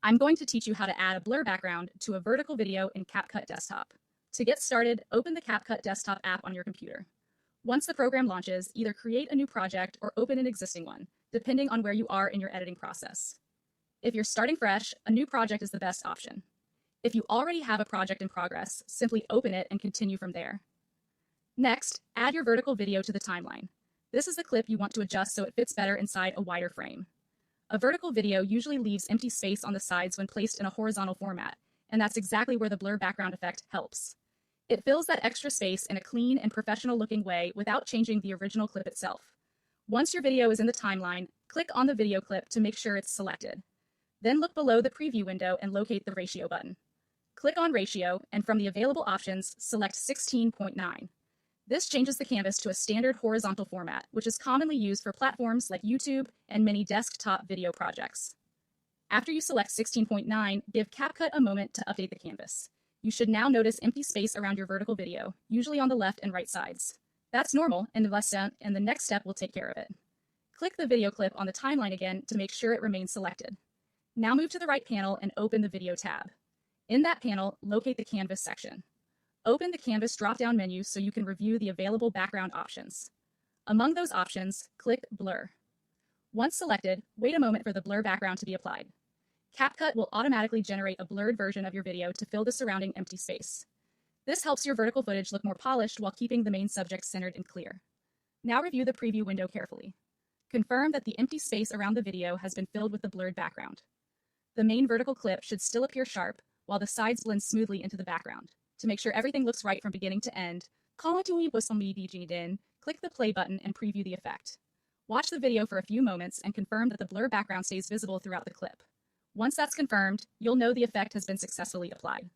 I'm going to teach you how to add a blur background to a vertical video in CapCut Desktop. To get started, open the CapCut Desktop app on your computer. Once the program launches, either create a new project or open an existing one, depending on where you are in your editing process. If you're starting fresh, a new project is the best option. If you already have a project in progress, simply open it and continue from there. Next, add your vertical video to the timeline. This is the clip you want to adjust so it fits better inside a wider frame. A vertical video usually leaves empty space on the sides when placed in a horizontal format, and that's exactly where the blur background effect helps. It fills that extra space in a clean and professional-looking way without changing the original clip itself. Once your video is in the timeline, click on the video clip to make sure it's selected. Then look below the preview window and locate the ratio button. Click on Ratio, and from the available options, select 16:9. This changes the canvas to a standard horizontal format, which is commonly used for platforms like YouTube and many desktop video projects. After you select 16:9, give CapCut a moment to update the canvas. You should now notice empty space around your vertical video, usually on the left and right sides. That's normal, and the next step will take care of it. Click the video clip on the timeline again to make sure it remains selected. Now move to the right panel and open the Video tab. In that panel, locate the Canvas section. Open the Canvas drop-down menu so you can review the available background options. Among those options, click Blur. Once selected, wait a moment for the blur background to be applied. CapCut will automatically generate a blurred version of your video to fill the surrounding empty space. This helps your vertical footage look more polished while keeping the main subject centered and clear. Now review the preview window carefully. Confirm that the empty space around the video has been filled with the blurred background. The main vertical clip should still appear sharp, while the sides blend smoothly into the background. To make sure everything looks right from beginning to end, click the play button and preview the effect. Watch the video for a few moments and confirm that the blur background stays visible throughout the clip. Once that's confirmed, you'll know the effect has been successfully applied.